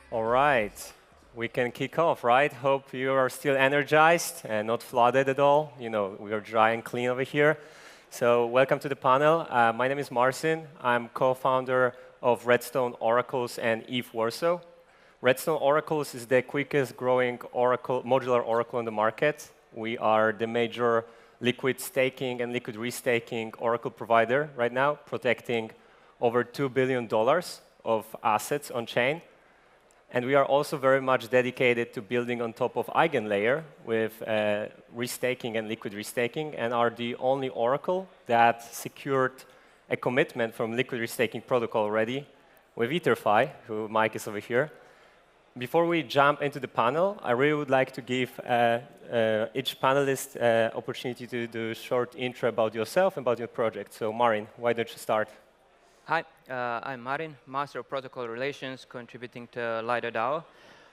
All right, we can kick off, right? Hope you are still energized and not flooded at all. You know, we are dry and clean over here. So welcome to the panel. My name is Marcin. I'm co-founder of Redstone Oracles and Eve Warsaw. Redstone Oracles is the quickest growing modular oracle on the market. We are the major liquid staking and liquid restaking oracle provider right now, protecting over $2 billion of assets on chain. And we are also very much dedicated to building on top of EigenLayer with restaking and liquid restaking, and are the only oracle that secured a commitment from liquid restaking protocol already with EtherFi, who Mike is over here. Before we jump into the panel, I really would like to give each panelist opportunity to do a short intro about yourself and about your project. So Marin, why don't you start? Hi, I'm Marin, Master of Protocol Relations, contributing to Lido DAO,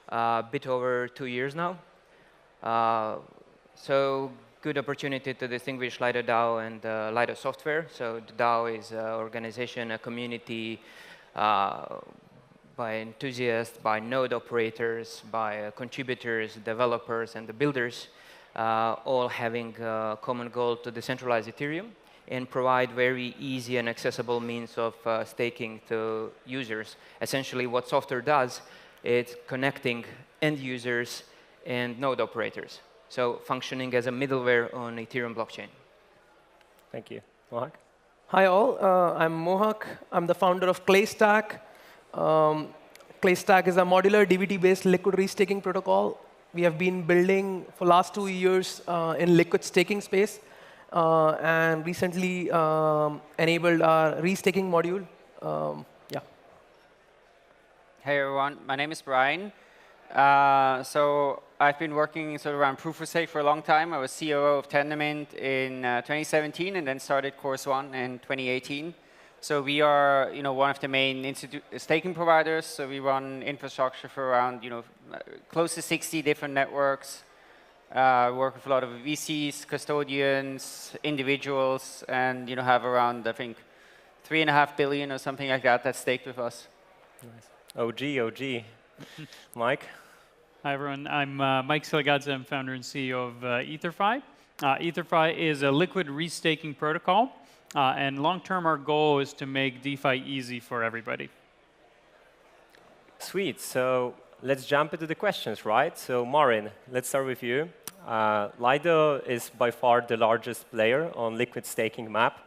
a bit over 2 years now. So good opportunity to distinguish Lido DAO and Lido software. So the DAO is an organization, a community by enthusiasts, by node operators, by contributors, developers, and the builders, all having a common goal to decentralize Ethereum and provide very easy and accessible means of staking to users. Essentially, what software does, it's connecting end users and node operators. So functioning as a middleware on Ethereum blockchain. Thank you. Mohak? Hi all, I'm Mohak. I'm the founder of ClayStack. ClayStack is a modular DBT-based liquid restaking protocol. We have been building for the last 2 years in liquid staking space. And recently enabled our restaking module. Yeah. Hey everyone, my name is Brian. So I've been working sort of around proof of stake for a long time. I was COO of Tendermint in 2017 and then started Course One in 2018. So we are, one of the main staking providers. So we run infrastructure for around, close to 60 different networks. Work with a lot of VCs, custodians, individuals, and have around, I think, 3.5 billion or something like that that's staked with us. Nice. OG. Mike? Hi, everyone. I'm Mike Siligadze. I'm founder and CEO of EtherFi. EtherFi is a liquid restaking protocol. And long-term, our goal is to make DeFi easy for everybody. Sweet. So let's jump into the questions, right? So Marin, let's start with you. Lido is by far the largest player on liquid staking map,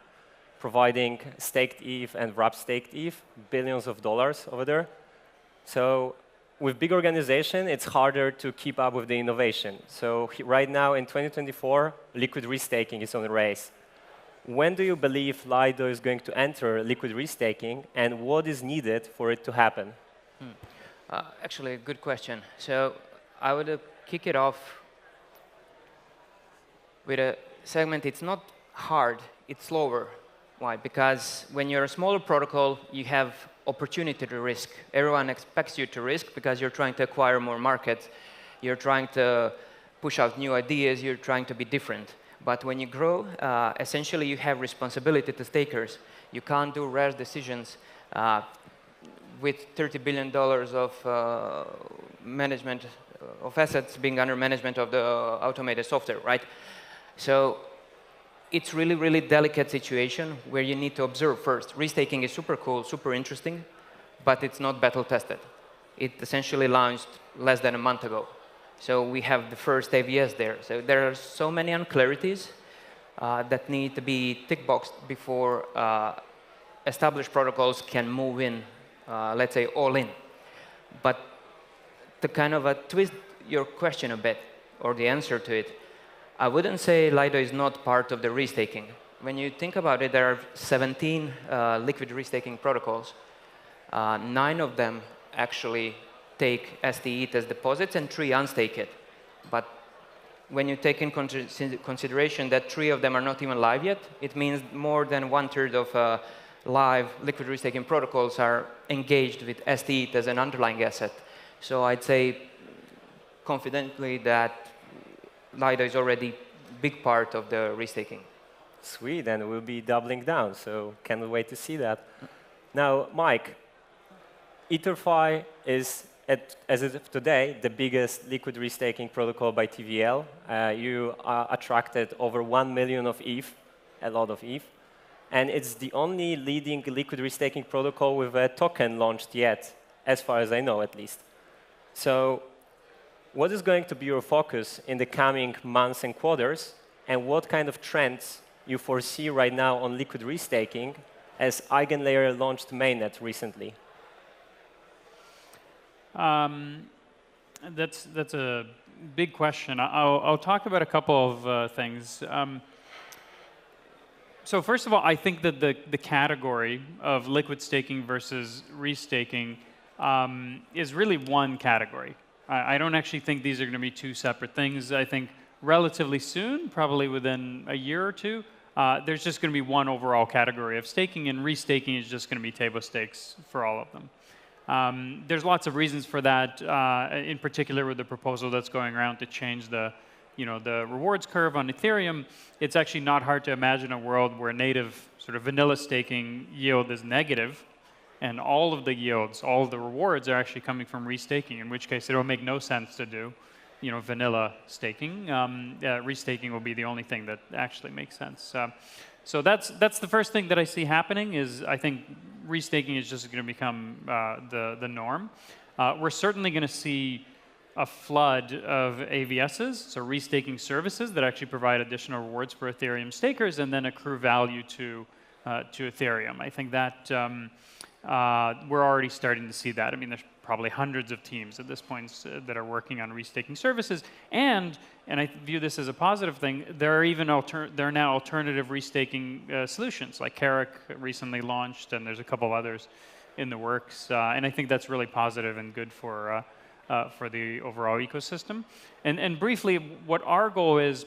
providing staked ETH and wrap staked ETH, billions of dollars over there. So with big organization, it's harder to keep up with the innovation. So right now in 2024, liquid restaking is on the race. When do you believe Lido is going to enter liquid restaking, and what is needed for it to happen? Actually, a good question. So I would kick it off with a segment. It's not hard, it's slower. Why? Because when you're a smaller protocol, you have opportunity to risk. Everyone expects you to risk because you're trying to acquire more market. You're trying to push out new ideas. You're trying to be different. But when you grow, essentially you have responsibility to stakers. You can't do rash decisions with $30 billion of management of assets being under management of the automated software, right? So it's really, really delicate situation where you need to observe first. Restaking is super cool, super interesting, but it's not battle tested. It essentially launched less than a month ago. So we have the first AVS there. So there are so many unclarities that need to be tick-boxed before established protocols can move in, let's say, all in. But to kind of twist your question a bit, or the answer to it, I wouldn't say Lido is not part of the restaking. When you think about it, there are 17 liquid restaking protocols. 9 of them actually take STETH as deposits, and 3 unstake it. But when you take in consideration that 3 of them are not even live yet, it means more than 1/3 of live liquid restaking protocols are engaged with STETH as an underlying asset. So I'd say confidently that Lido is already a big part of the restaking. Sweet, and we'll be doubling down, so can't wait to see that. Now, Mike, EtherFi is as of today, the biggest liquid restaking protocol by TVL. You attracted over 1 million of ETH, a lot of ETH. And it's the only leading liquid restaking protocol with a token launched yet, as far as I know, at least. So what is going to be your focus in the coming months and quarters, and what kind of trends you foresee right now on liquid restaking, as EigenLayer launched mainnet recently? That's a big question. I'll talk about a couple of things. So first of all, I think that the category of liquid staking versus restaking is really one category. I don't actually think these are going to be two separate things. I think relatively soon, probably within a year or two, there's just going to be one overall category of staking, and restaking is just going to be table stakes for all of them. There's lots of reasons for that, in particular with the proposal that's going around to change the rewards curve on Ethereum. It's actually not hard to imagine a world where native sort of vanilla staking yield is negative, and all of the yields, all of the rewards are actually coming from restaking, in which case it will make no sense to do vanilla staking. Restaking will be the only thing that actually makes sense. So that's the first thing that I see happening, is I think restaking is just going to become the norm. We're certainly going to see a flood of AVSs, so restaking services that actually provide additional rewards for Ethereum stakers and then accrue value to Ethereum. I think that we're already starting to see that. I mean, there's probably hundreds of teams at this point that are working on restaking services, and I view this as a positive thing. There are now alternative restaking solutions, like Carrick recently launched, and there's a couple others in the works, and I think that's really positive and good for the overall ecosystem. And briefly, what our goal is,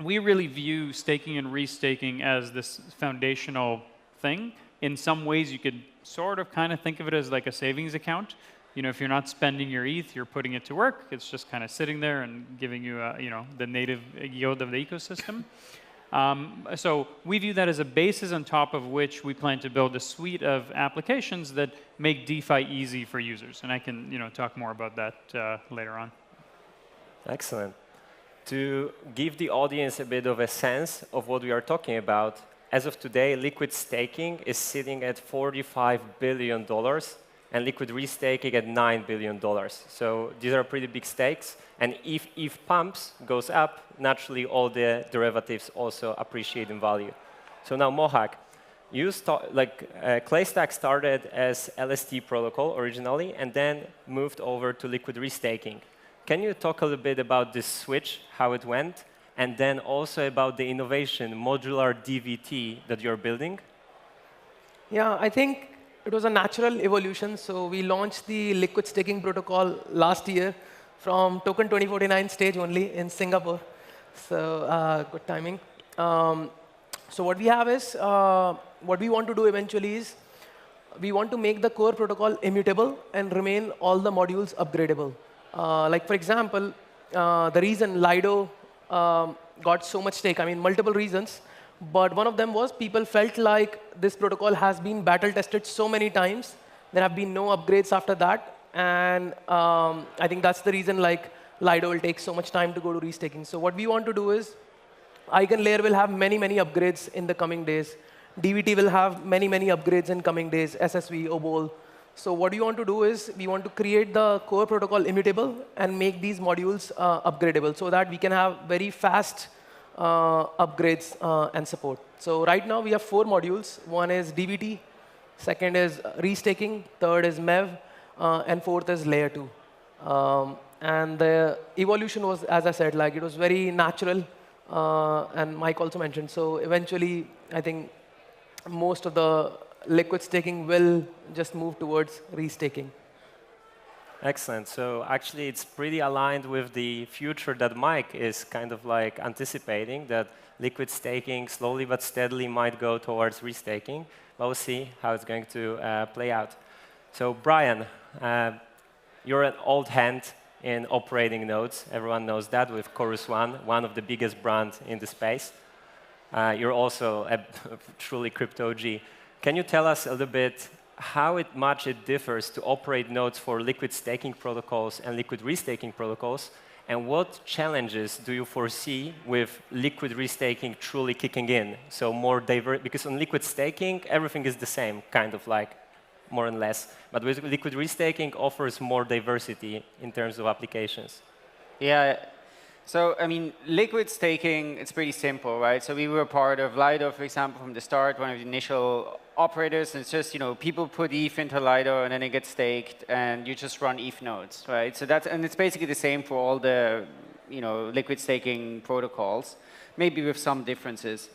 we really view staking and restaking as this foundational thing. In some ways, you could sort of kind of think of it as like a savings account. If you're not spending your ETH, you're putting it to work. It's just kind of sitting there and giving you, the native yield of the ecosystem. So we view that as a basis on top of which we plan to build a suite of applications that make DeFi easy for users. And I can, talk more about that later on. Excellent. To give the audience a bit of a sense of what we are talking about, as of today, liquid staking is sitting at $45 billion, and liquid restaking at $9 billion. So these are pretty big stakes. And if ETH pumps goes up, naturally all the derivatives also appreciate in value. So now, Mohak, Claystack started as LST protocol originally, and then moved over to liquid restaking. Can you talk a little bit about this switch, how it went, and then also about the innovation, modular DVT, that you're building? Yeah, I think it was a natural evolution. So we launched the liquid staking protocol last year from token 2049 stage only in Singapore. So good timing. So what we have is, what we want to do eventually is, we want to make the core protocol immutable and remain all the modules upgradable. Like for example, the reason Lido got so much stake, I mean, multiple reasons. But one of them was people felt like this protocol has been battle tested so many times. There have been no upgrades after that. And I think that's the reason Lido will take so much time to go to restaking. So what we want to do is, EigenLayer will have many, many upgrades in the coming days. DVT will have many, many upgrades in coming days, SSV, OBOL. So what we want to do is, we want to create the core protocol immutable and make these modules upgradable so that we can have very fast upgrades and support. So right now, we have 4 modules. One is DVT, second is restaking, third is MEV, and fourth is layer 2. And the evolution was, as I said, it was very natural, and Mike also mentioned. So eventually, I think most of the liquid staking will just move towards restaking. Excellent. So actually, it's pretty aligned with the future that Mike is kind of anticipating, that liquid staking slowly but steadily might go towards restaking. But we'll see how it's going to play out. So Brian, you're an old hand in operating nodes. Everyone knows that with Chorus one of the biggest brands in the space. You're also a truly crypto OG. Can you tell us a little bit how much it differs to operate nodes for liquid staking protocols and liquid restaking protocols, and what challenges do you foresee with liquid restaking truly kicking in? So more diverse, because on liquid staking, everything is the same, kind of like, more and less. But with liquid restaking offers more diversity in terms of applications. Yeah. So, I mean, liquid staking, it's pretty simple, right? So we were part of Lido, for example, from the start, one of the initial operators. And it's just, people put ETH into Lido, and then it gets staked, and you just run ETH nodes, right? So and it's basically the same for all the, liquid staking protocols, maybe with some differences.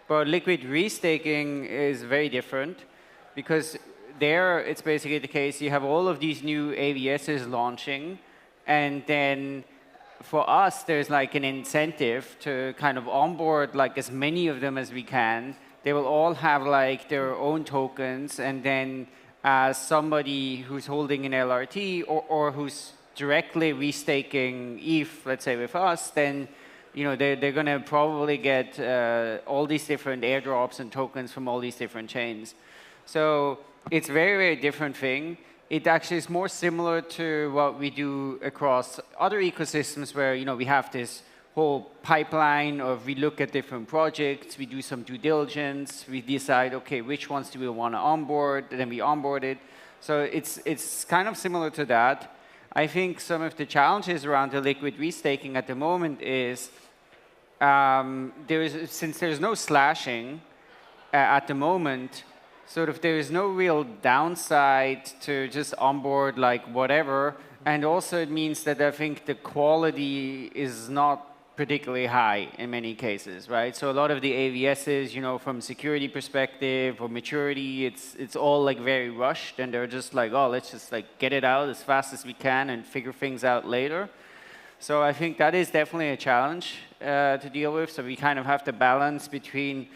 But liquid restaking is very different, because there, it's basically the case, you have all of these new AVSs launching, and then for us, there's like an incentive to kind of onboard like as many of them as we can. They will all have like their own tokens, and then as somebody who's holding an LRT or who's directly restaking ETH, let's say with us, then they're going to probably get all these different airdrops and tokens from all these different chains. So it's a very, very different thing. It actually is more similar to what we do across other ecosystems where we have this whole pipeline of we look at different projects, we do some due diligence, we decide, okay, which ones do we want to onboard, and then we onboard it. So it's kind of similar to that. I think some of the challenges around the liquid restaking at the moment is since there's no slashing at the moment, sort of there is no real downside to just onboard like whatever. And also it means that I think the quality is not particularly high in many cases, right? So a lot of the AVSs, from security perspective or maturity, it's all like very rushed, and they're just like, oh, let's just like get it out as fast as we can and figure things out later. So I think that is definitely a challenge to deal with. So we kind of have to balance between,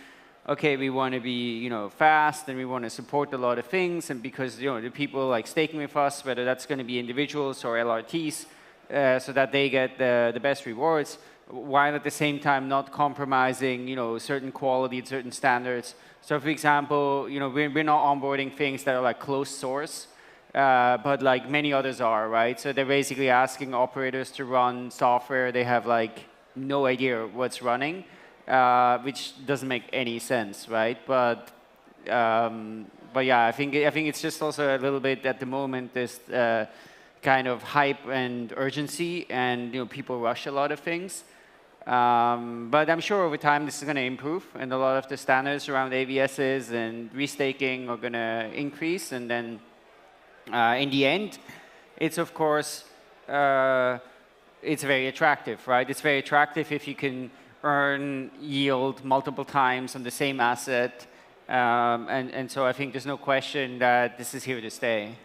okay, we want to be, fast, and we want to support a lot of things, and because, the people like staking with us, whether that's going to be individuals or LRTs, so that they get the best rewards, while at the same time not compromising, certain quality and certain standards. So, for example, we're not onboarding things that are like closed source, but like many others are, right? So they're basically asking operators to run software they have like no idea what's running. Which doesn't make any sense, right? But yeah, I think it's just also a little bit at the moment this kind of hype and urgency, and people rush a lot of things. But I'm sure over time this is going to improve, and a lot of the standards around AVSs and restaking are going to increase, and then in the end, it's of course it's very attractive, right? It's very attractive if you can earn yield multiple times on the same asset. And so I think there's no question that this is here to stay.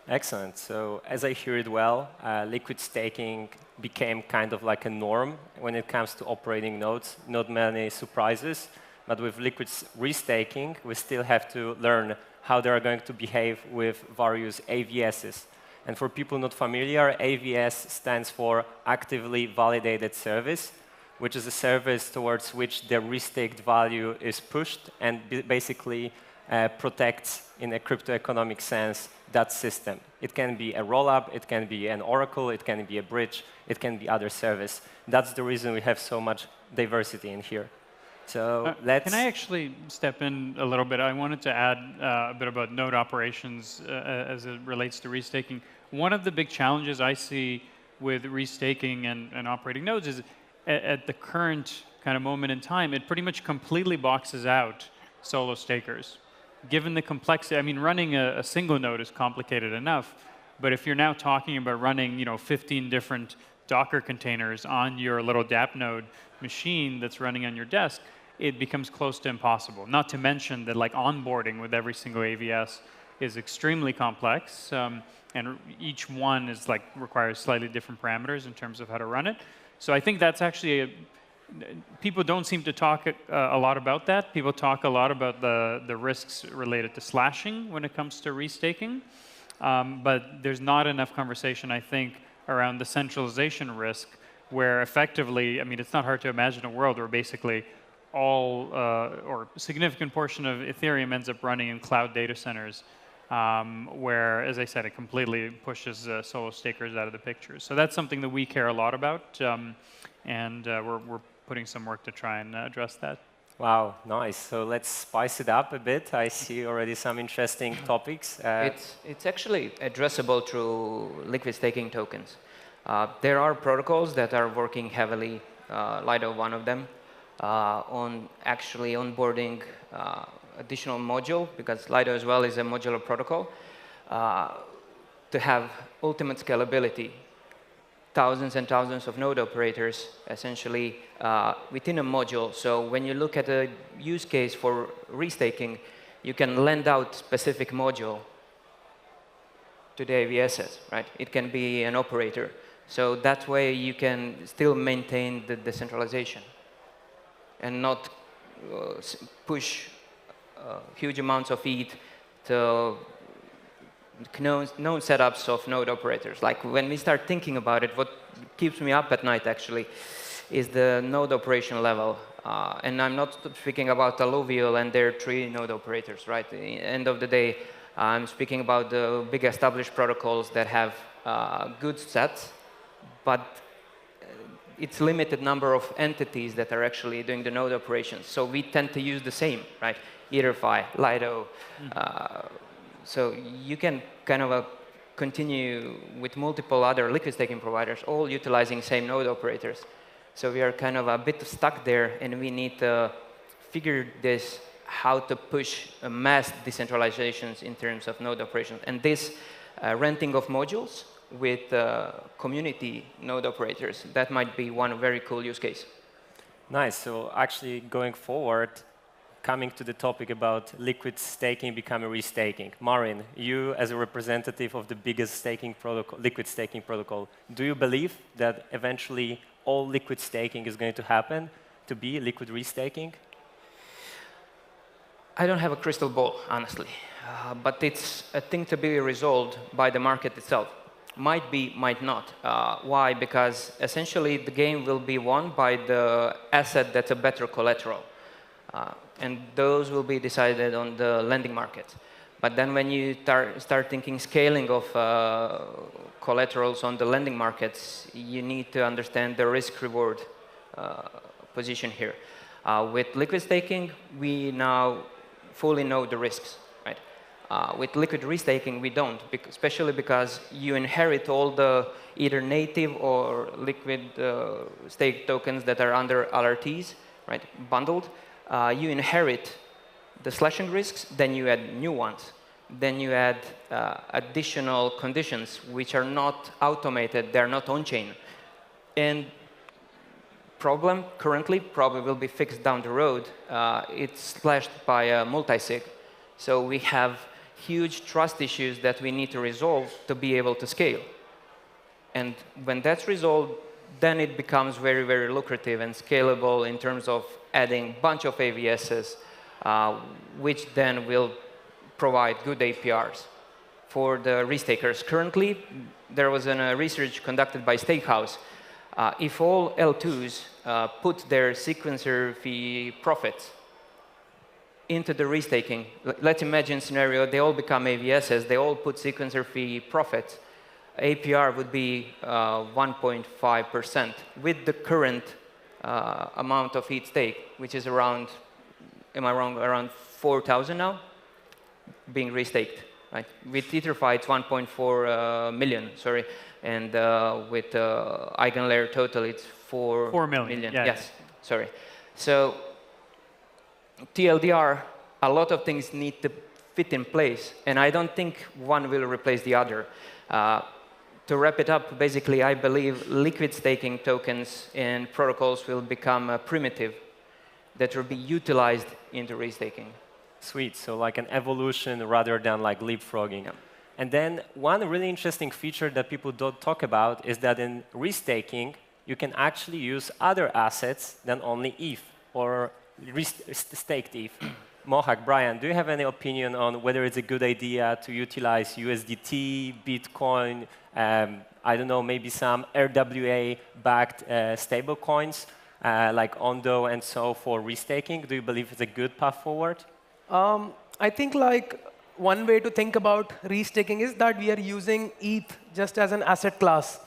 Excellent. So as I hear it well, liquid staking became kind of like a norm when it comes to operating nodes. Not many surprises. But with liquid restaking, we still have to learn how they are going to behave with various AVSs. And for people not familiar, AVS stands for Actively Validated Service, which is a service towards which the restaked value is pushed and basically protects, in a crypto economic sense, that system. It can be a rollup, it can be an oracle, it can be a bridge, it can be other service. That's the reason we have so much diversity in here. So let's... Can I actually step in a little bit? I wanted to add a bit about node operations as it relates to restaking. One of the big challenges I see with restaking and operating nodes is at the current kind of moment in time, it pretty much completely boxes out solo stakers. Given the complexity, I mean, running a single node is complicated enough, but if you're now talking about running, 15 different Docker containers on your little dApp node machine that's running on your desk, it becomes close to impossible. Not to mention that like onboarding with every single AVS is extremely complex, and each one is like requires slightly different parameters in terms of how to run it. So I think that's actually people don't seem to talk a lot about that. People talk a lot about the risks related to slashing when it comes to restaking, but there's not enough conversation, I think, around the centralization risk, where effectively, I mean, it's not hard to imagine a world where basically all or a significant portion of Ethereum ends up running in cloud data centers, where, as I said, it completely pushes solo stakers out of the picture. So that's something that we care a lot about, and we're putting some work to try and address that. Wow, nice. So let's spice it up a bit. I see already some interesting topics. It's actually addressable through liquid staking tokens. There are protocols that are working heavily, Lido one of them, on actually onboarding additional module, because Lido as well is a modular protocol, to have ultimate scalability. Thousands and thousands of node operators essentially within a module. So when you look at a use case for restaking, you can lend out specific module to the AVSs, right? It can be an operator. So that way you can still maintain the decentralization and not push huge amounts of ETH to known setups of node operators. Like when we start thinking about it, what keeps me up at night actually is the node operation level. And I'm not speaking about Alluvial and their 3 node operators, right? At the end of the day, I'm speaking about the big established protocols that have good sets, but it's limited number of entities that are actually doing the node operations. So we tend to use the same, right? EtherFi, Lido. So you can kind of continue with multiple other liquid staking providers, all utilizing same node operators. So we are kind of a bit stuck there, and we need to figure this, how to push mass decentralizations in terms of node operations. And this renting of modules with community node operators, that might be one very cool use case. Nice. So actually going forward, coming to the topic about liquid staking becoming restaking. Marin, you as a representative of the biggest staking protocol, liquid staking protocol, do you believe that eventually all liquid staking is going to happen to be liquid restaking? I don't have a crystal ball, honestly, but it's a thing to be resolved by the market itself. Might be, might not. Why? Because essentially the game will be won by the asset that's a better collateral. And those will be decided on the lending market. But then when you start thinking scaling of collaterals on the lending markets, you need to understand the risk-reward position here. With liquid staking, we now fully know the risks, right? With liquid restaking, we don't, especially because you inherit all the either native or liquid stake tokens that are under LRTs, right, bundled. You inherit the slashing risks, then you add new ones. Then you add additional conditions which are not automated, they're not on-chain. And problem currently probably will be fixed down the road. It's slashed by a multi-sig. So we have huge trust issues that we need to resolve to be able to scale. And when that's resolved, then it becomes very, very lucrative and scalable in terms of adding a bunch of AVSs, which then will provide good APRs for the restakers. Currently, there was a research conducted by Stakehouse. If all L2s put their sequencer fee profits into the restaking, let's imagine a scenario, they all become AVSs, they all put sequencer fee profits, APR would be 1.5% with the current amount of ETH stake, which is around, am I wrong, around 4,000 now, being restaked. Right? With EtherFi, it's 1.4 million, sorry, and with Eigenlayer total, it's 4 million. Yeah, yes, sorry. So TLDR, a lot of things need to fit in place, and I don't think one will replace the other. To wrap it up, basically, I believe liquid staking tokens and protocols will become primitive that will be utilized into restaking. Sweet. So like an evolution rather than like leapfrogging. Yeah. And then one really interesting feature that people don't talk about is that in restaking, you can actually use other assets than only ETH or staked ETH. Mohak, Brian, do you have any opinion on whether it's a good idea to utilize USDT, Bitcoin, I don't know, maybe some RWA-backed stable coins like Ondo and so for restaking? Do you believe it's a good path forward? I think like one way to think about restaking is that we are using ETH just as an asset class.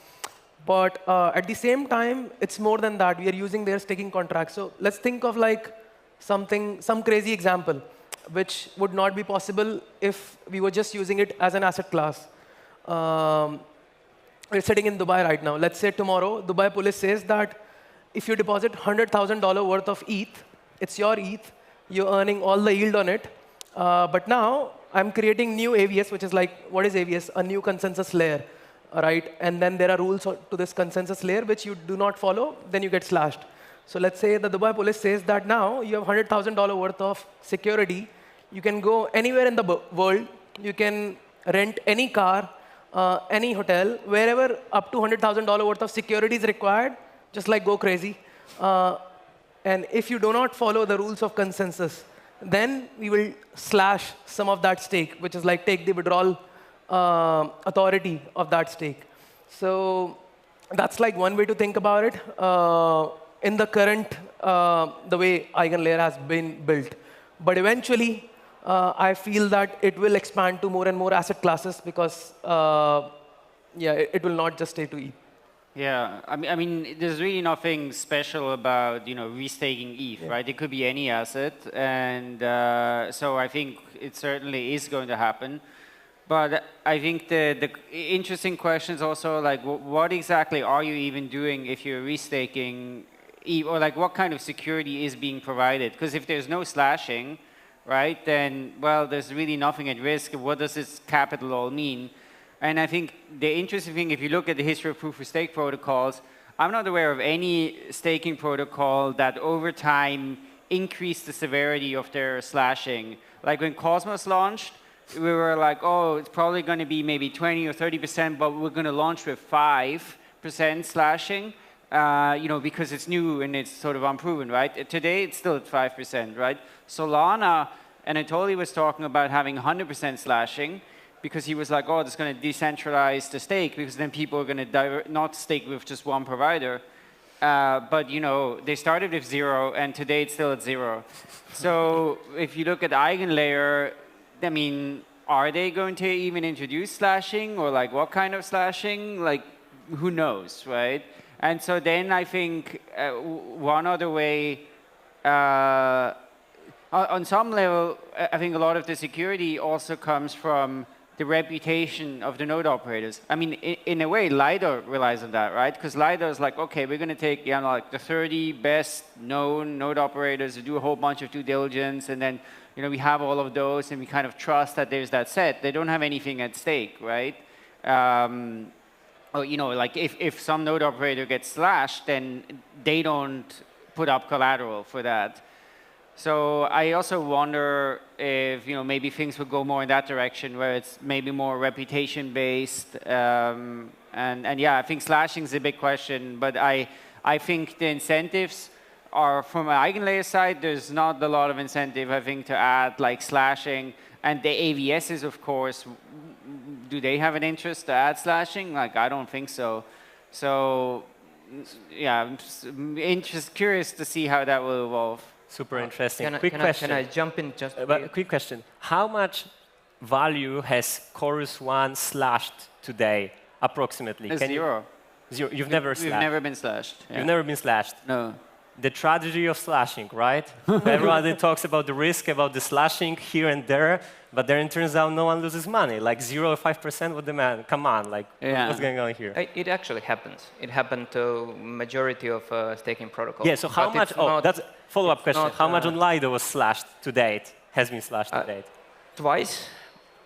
But at the same time, it's more than that. We are using their staking contracts. So let's think of like some crazy example, which would not be possible if we were just using it as an asset class. We're sitting in Dubai right now. Let's say tomorrow, Dubai police says that if you deposit $100,000 worth of ETH, it's your ETH, you're earning all the yield on it. But now I'm creating new AVS, which is like, what is AVS? A new consensus layer, right? And then there are rules to this consensus layer which you do not follow, then you get slashed. So let's say the Dubai police says that now you have $100,000 worth of security. You can go anywhere in the world. You can rent any car, any hotel, wherever up to $100,000 worth of security is required, just like go crazy. And if you do not follow the rules of consensus, then we will slash some of that stake, which is like take the withdrawal authority of that stake. So that's like one way to think about it in the current, the way EigenLayer has been built. But eventually, I feel that it will expand to more and more asset classes because, yeah, it will not just stay to ETH. Yeah, I mean, there's really nothing special about restaking ETH, right? It could be any asset, and so I think it certainly is going to happen. But I think the interesting question is also like, what exactly are you even doing if you're restaking ETH, or like what kind of security is being provided? Because if there's no slashing, right, then well, there's really nothing at risk. What does this capital all mean? And I think the interesting thing, if you look at the history of proof-of-stake protocols, I'm not aware of any staking protocol that over time increased the severity of their slashing. Like when Cosmos launched, we were like, oh, it's probably going to be maybe 20 or 30%, but we're going to launch with 5% slashing, because it's new and it's sort of unproven, right? Today, it's still at 5%, right? Solana, Anatoly was talking about having 100% slashing, because he was like, oh, it's going to decentralize the stake, because then people are going to not stake with just one provider. But they started with 0, and today it's still at 0. So if you look at EigenLayer, I mean, are they going to even introduce slashing, or like what kind of slashing? Like, who knows, right? And so then I think one other way, on some level, I think a lot of the security also comes from the reputation of the node operators. I mean, in a way, Lido relies on that, right? Because Lido is like, okay, we're going to take like the 30 best known node operators to do a whole bunch of due diligence, and then we have all of those, and we kind of trust that there's that set. They don't have anything at stake, right? Or, like if some node operator gets slashed, then they don't put up collateral for that. So I also wonder if maybe things would go more in that direction, where it's maybe more reputation based. And yeah, I think slashing is a big question, but I think the incentives are from an EigenLayer side. There's not a lot of incentive, I think, to add like slashing, and the AVSs, of course. Do they have an interest to add slashing? Like, I don't think so. So yeah, I'm just curious to see how that will evolve. Super interesting. Quick question. Can I jump in just? Quick question. How much value has Chorus 1 slashed today, approximately? Zero. Zero. You've never slashed? We've never been slashed. Yeah. You've never been slashed? No. The tragedy of slashing, right? Everybody talks about the risk, about the slashing here and there, but then it turns out no one loses money. Like 0 or 5% with the man. Come on, like what's going on here? It actually happens. It happened to majority of staking protocols. Yeah, so how much, that's a follow-up question. How much on Lido was slashed to date, has been slashed to date? Twice.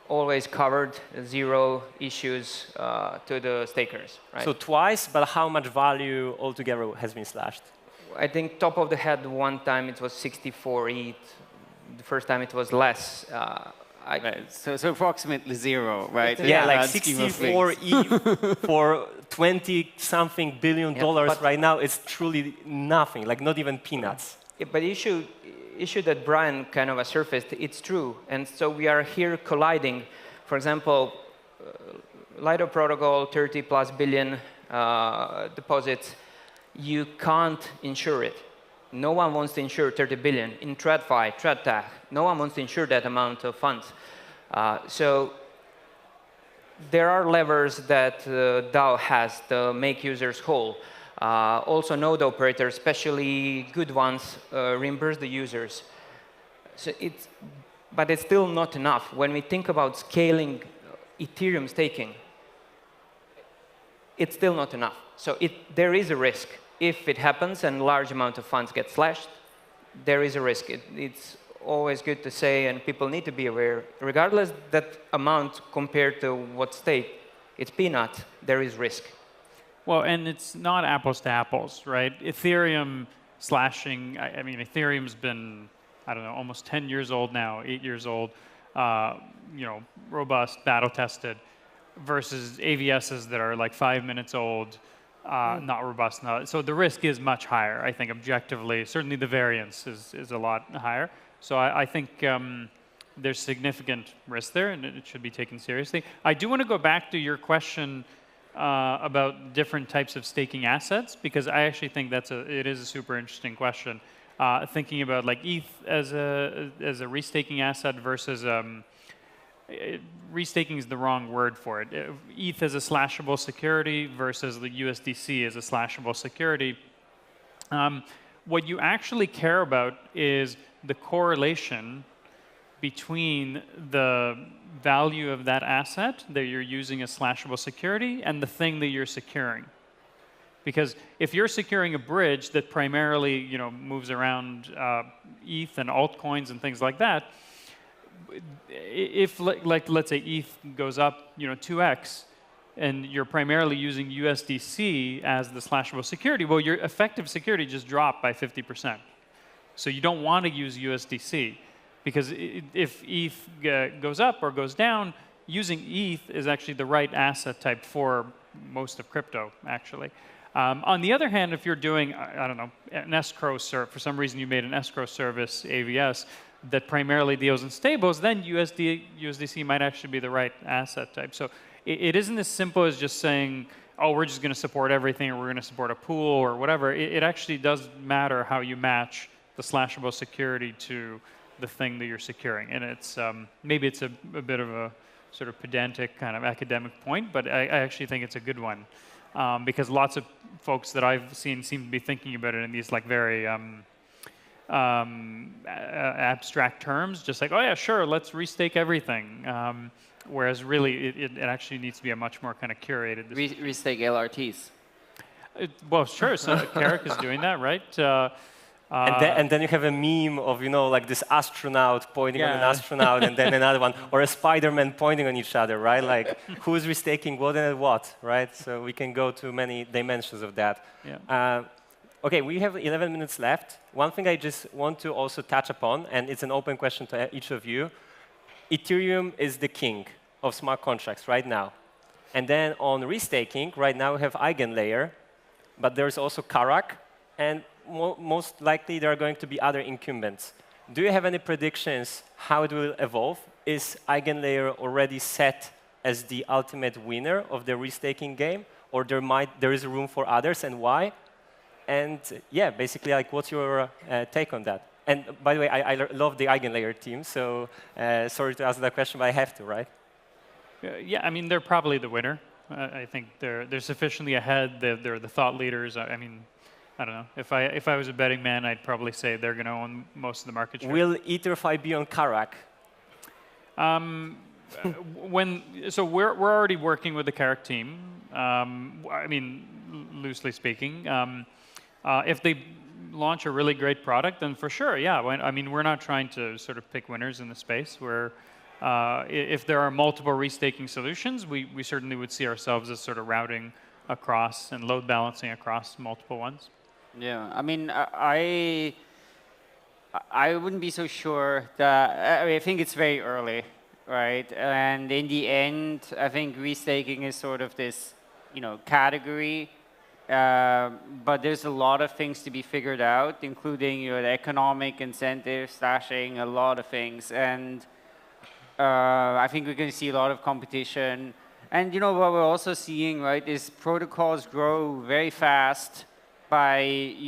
Always covered, 0 issues to the stakers, right? So twice, but how much value altogether has been slashed? I think top of the head, one time it was 64 ETH. The first time it was less. Right. So approximately 0, right? Yeah, like 64 ETH for $20-something billion right now. It's truly nothing, like not even peanuts. Yeah, but the issue that Brian kind of surfaced, it's true. And so we are here colliding. For example, Lido protocol, 30+ billion deposits. you can't insure it. No one wants to insure 30 billion in TradFi, TradTech. No one wants to insure that amount of funds. So there are levers that DAO has to make users whole. Also, node operators, especially good ones, reimburse the users. So but it's still not enough. When we think about scaling Ethereum staking, it's still not enough. So there is a risk. If it happens and a large amount of funds get slashed, there is a risk. It's always good to say, and people need to be aware, regardless that amount compared to what's staked, it's peanut, there is risk. Well, and it's not apples to apples, right? Ethereum slashing, I mean, Ethereum's been, I don't know, almost 10 years old now, 8 years old, you know, robust, battle tested, versus AVSs that are like 5 minutes old, not robust. So the risk is much higher, I think, objectively. Certainly the variance is a lot higher. So I think there's significant risk there, and it should be taken seriously. I do want to go back to your question about different types of staking assets, because I actually think it is a super interesting question. Thinking about like ETH as a restaking asset versus restaking is the wrong word for it. ETH as a slashable security versus the USDC as a slashable security. What you actually care about is the correlation between the value of that asset that you're using as slashable security and the thing that you're securing. Because if you're securing a bridge that primarily, you know, moves around ETH and altcoins and things like that, if like let's say ETH goes up, you know, 2x, and you're primarily using USDC as the slashable security, well, your effective security just dropped by 50%. So you don't want to use USDC, because if ETH goes up or goes down, using ETH is actually the right asset type for most of crypto, actually. On the other hand, if you're doing, I don't know, an escrow service, for some reason you made an escrow service, AVS, that primarily deals in stables, then USDC might actually be the right asset type. So it isn't as simple as just saying, oh, we're just going to support everything, or we're going to support a pool, or whatever. It actually does matter how you match the slashable security to the thing that you're securing. And it's maybe it's a bit of a sort of pedantic kind of academic point, but I actually think it's a good one. Because lots of folks that I've seen seem to be thinking about it in these like very abstract terms, just like, oh yeah, sure, let's restake everything. Whereas really, it actually needs to be a much more kind of curated. Restake LRTs. Well, sure. So Carrick is doing that, right? And then you have a meme of, you know, like this astronaut pointing on an astronaut, and then another one, or a Spider-Man pointing on each other, right? Like, who's restaking what and what, right? So we can go to many dimensions of that. Yeah. OK, we have 11 minutes left. One thing I just want to also touch upon, and it's an open question to each of you. Ethereum is the king of smart contracts right now. And then on restaking, right now we have Eigenlayer, but there's also Karak, and most likely there are going to be other incumbents. Do you have any predictions how it will evolve? Is Eigenlayer already set as the ultimate winner of the restaking game, or there is room for others, and why? And yeah, basically, like, what's your take on that? And by the way, I love the Eigenlayer team, so sorry to ask that question, but I have to, right? Yeah, I mean, they're probably the winner. I think they're sufficiently ahead. They're the thought leaders. I mean, I don't know. If I was a betting man, I'd probably say they're going to own most of the market share. Will EtherFi be on Karak? So we're already working with the Karak team. I mean, loosely speaking, if they launch a really great product, then for sure, yeah. I mean, we're not trying to sort of pick winners in the space. If there are multiple restaking solutions, we certainly would see ourselves as sort of routing across and load balancing across multiple ones. Yeah, I mean, I wouldn't be so sure that, I think it's very early, right? And in the end, I think restaking is sort of this, you know, category. But there's a lot of things to be figured out, including, you know, the economic incentives, stashing, a lot of things. And I think we're going to see a lot of competition. And, you know, what we're also seeing, right, is protocols grow very fast. by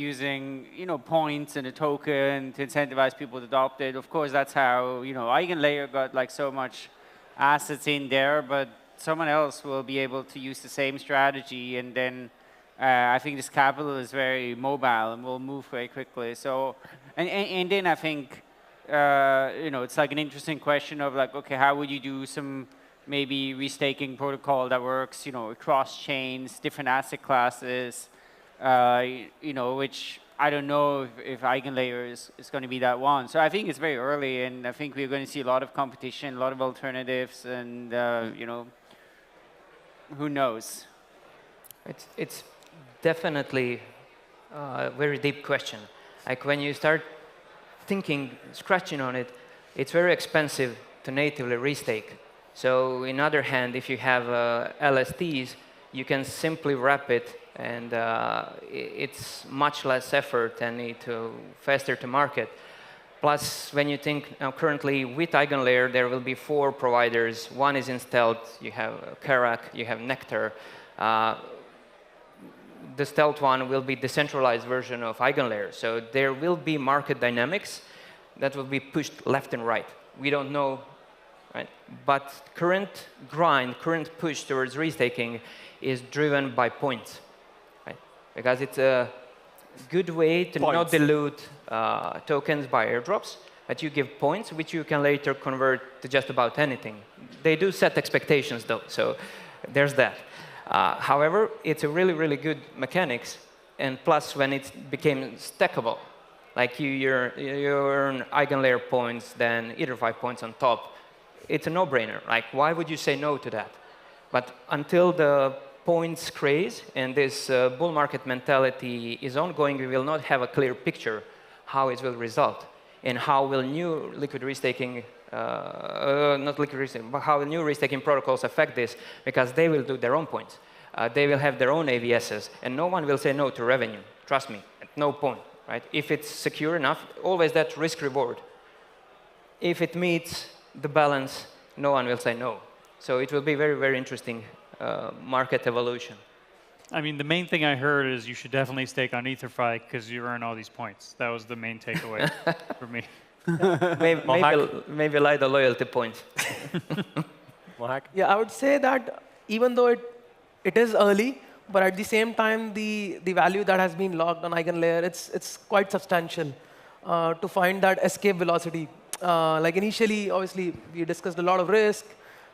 using points and a token to incentivize people to adopt it. Of course, that's how EigenLayer got like so much assets in there, but someone else will be able to use the same strategy, and then I think this capital is very mobile and will move very quickly. So, and then I think it's like an interesting question of like, okay, how would you do some maybe restaking protocol that works, across chains, different asset classes, which I don't know if EigenLayer is going to be that one. So I think it's very early, and I think we're going to see a lot of competition, a lot of alternatives, and who knows? It's definitely a very deep question. Like when you start thinking, scratching on it, it's very expensive to natively restake. So on the other hand, if you have LSTs, you can simply wrap it, and it's much less effort and faster to market. Plus, when you think now currently with EigenLayer, there will be 4 providers. One is in Stealth, you have Kerak, you have Nectar. The Stealth one will be decentralized version of EigenLayer. So there will be market dynamics that will be pushed left and right. We don't know, right? But current grind, current push towards restaking is driven by points, right? Because it's a good way to not dilute tokens by airdrops, but you give points, which you can later convert to just about anything. They do set expectations, though, so there's that. However, it's a really, really good mechanics, and plus when it became stackable, like you earn EigenLayer points, then EtherFi points on top, it's a no-brainer. Like, why would you say no to that? But until the points craze and this bull market mentality is ongoing, we will not have a clear picture how it will result, and how will new liquid restaking not liquid restaking, but how new restaking protocols affect this, because they will do their own points. They will have their own AVSs, and no one will say no to revenue. Trust me, at no point, right? If it's secure enough, always that risk-reward. If it meets the balance, no one will say no. So it will be very, very interesting market evolution. I mean, the main thing I heard is you should definitely stake on EtherFi because you earn all these points. That was the main takeaway for me. maybe like the loyalty points. Yeah, I would say that even though it is early, but at the same time, the value that has been logged on EigenLayer, it's quite substantial to find that escape velocity. Like initially, obviously, we discussed a lot of risk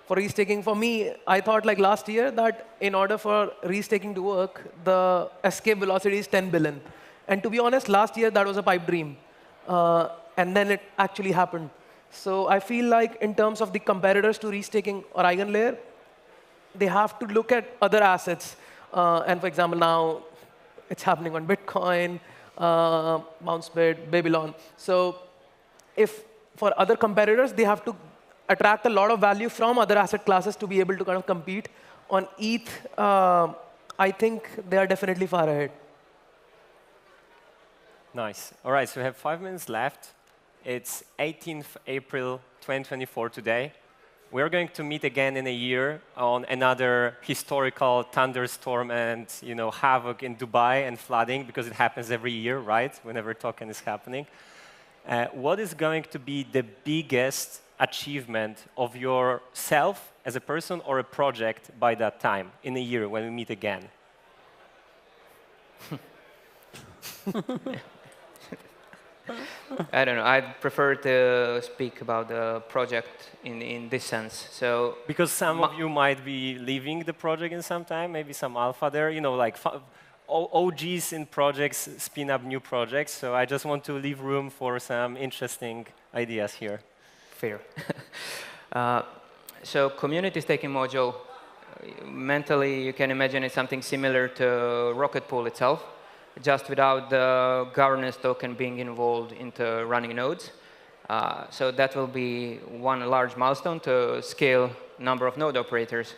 for restaking. For me, I thought like last year that in order for restaking to work, the escape velocity is 10 billion. And to be honest, last year, that was a pipe dream. And then it actually happened. So I feel like in terms of the competitors to restaking or EigenLayer, they have to look at other assets. And for example, now it's happening on Bitcoin, BounceBit, Babylon. So if for other competitors, they have to attract a lot of value from other asset classes to be able to kind of compete. On ETH, I think they are definitely far ahead. Nice. All right, so we have 5 minutes left. It's 18th April 2024 today. We're going to meet again in a year on another historical thunderstorm and havoc in Dubai and flooding, because it happens every year, right? Whenever token is happening. What is going to be the biggest achievement of yourself as a person or a project by that time, in a year when we meet again? I don't know. I'd prefer to speak about the project in this sense. So because some of you might be leaving the project in some time, maybe some alpha there. Like OGs in projects spin up new projects. So I just want to leave room for some interesting ideas here. Fair. So community staking module, mentally you can imagine it's something similar to Rocket Pool itself, just without the governance token being involved into running nodes. So that will be one large milestone to scale number of node operators.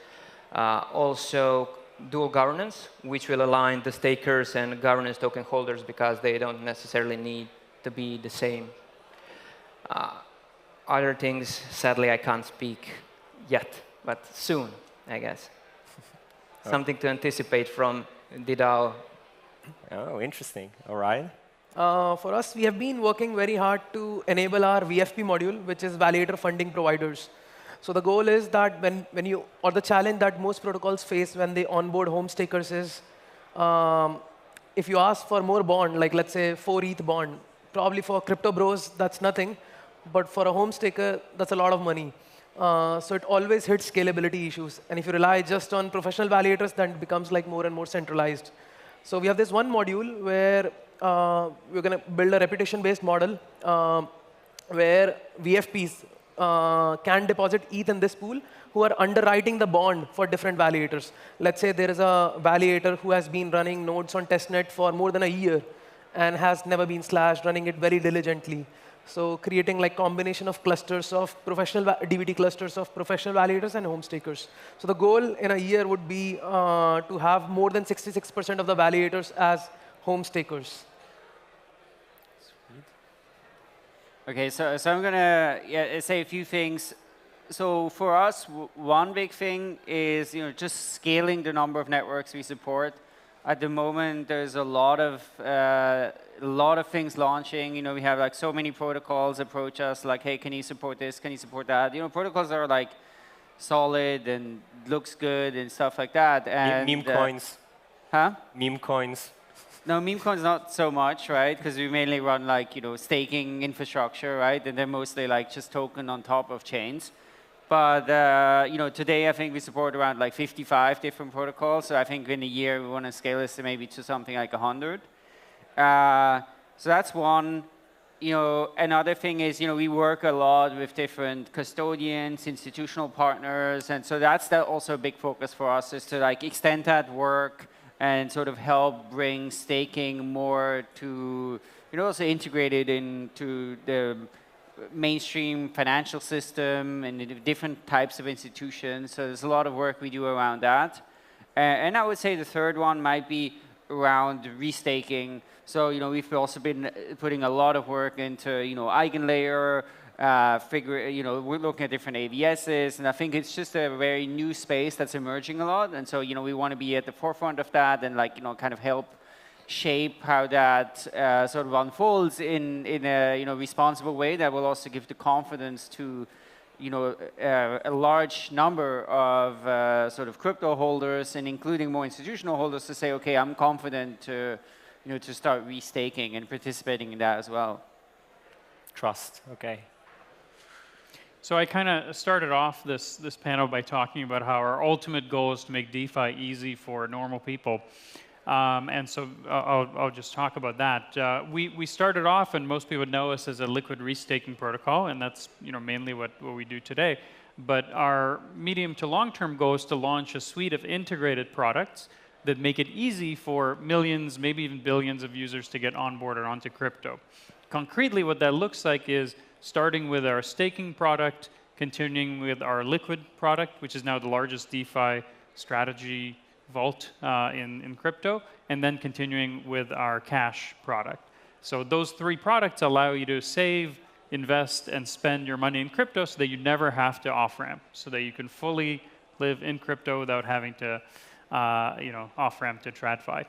Also, dual governance, which will align the stakers and governance token holders because they don't necessarily need to be the same. Other things, sadly, I can't speak yet, but soon, I guess. Something to anticipate from the DAO Oh, interesting. All right. For us, we have been working very hard to enable our VFP module, which is validator funding providers. So the goal is that when you, or the challenge that most protocols face when they onboard home stakers is, if you ask for more bond, like let's say 4 ETH bond, probably for crypto bros, that's nothing. But for a home staker, that's a lot of money. So it always hits scalability issues. And if you rely just on professional validators, then it becomes like more and more centralized. So we have this one module where we're going to build a reputation-based model where VFPs can deposit ETH in this pool who are underwriting the bond for different validators. Let's say there is a validator who has been running nodes on testnet for more than a year and has never been slashed, running it very diligently. So creating like combination of clusters of professional DVT clusters of professional validators and home stakers. So the goal in a year would be to have more than 66% of the validators as home stakers. Okay, so I'm going to say a few things. So for us, one big thing is just scaling the number of networks we support. At the moment, there's a lot of things launching. We have like so many protocols approach us like, hey, can you support this? Can you support that? Protocols are like solid and looks good and stuff like that. And meme coins. Huh? Meme coins. No, meme coins not so much, right? Because we mainly run like staking infrastructure, right? And they're mostly like just token on top of chains. But today I think we support around like 55 different protocols. So I think in a year we want to scale this to maybe to something like 100. So that's one. Another thing is we work a lot with different custodians, institutional partners, and so that's also a big focus for us is to like extend that work and sort of help bring staking more to also integrated into the mainstream financial system and the different types of institutions. So there's a lot of work we do around that. And I would say the third one might be around restaking. So we've also been putting a lot of work into eigenlayer, we're looking at different AVSs, and I think it's just a very new space that's emerging a lot. And so we want to be at the forefront of that and like kind of help shape how that sort of unfolds in a responsible way that will also give the confidence to a large number of sort of crypto holders and including more institutional holders to say, okay, I'm confident to to start restaking and participating in that as well. Trust. Okay. So I kind of started off this panel by talking about how our ultimate goal is to make DeFi easy for normal people. And so I'll just talk about that. We started off, and most people know us as a liquid restaking protocol, and that's mainly what we do today. But our medium to long-term goal is to launch a suite of integrated products that make it easy for millions, maybe even billions of users to get onboarded onto crypto. Concretely, what that looks like is starting with our staking product, continuing with our liquid product, which is now the largest DeFi strategy vault in crypto, and then continuing with our cash product. So those three products allow you to save, invest, and spend your money in crypto so that you never have to off-ramp, so that you can fully live in crypto without having to off-ramp to TradFi.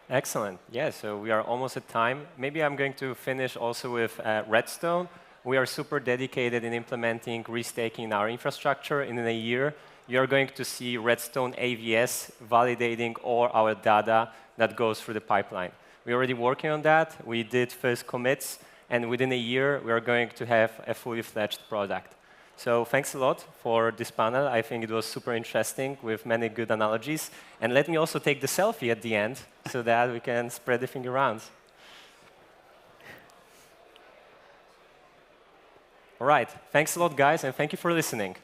Excellent. Yeah, so we are almost at time. Maybe I'm going to finish also with Redstone. We are super dedicated in implementing restaking in our infrastructure. In a year, you're going to see Redstone AVS validating all our data that goes through the pipeline. We're already working on that. We did first commits, and within a year, we are going to have a fully fledged product. So thanks a lot for this panel. I think it was super interesting with many good analogies. And let me also take the selfie at the end so that we can spread the thing around. All right. Thanks a lot, guys, and thank you for listening.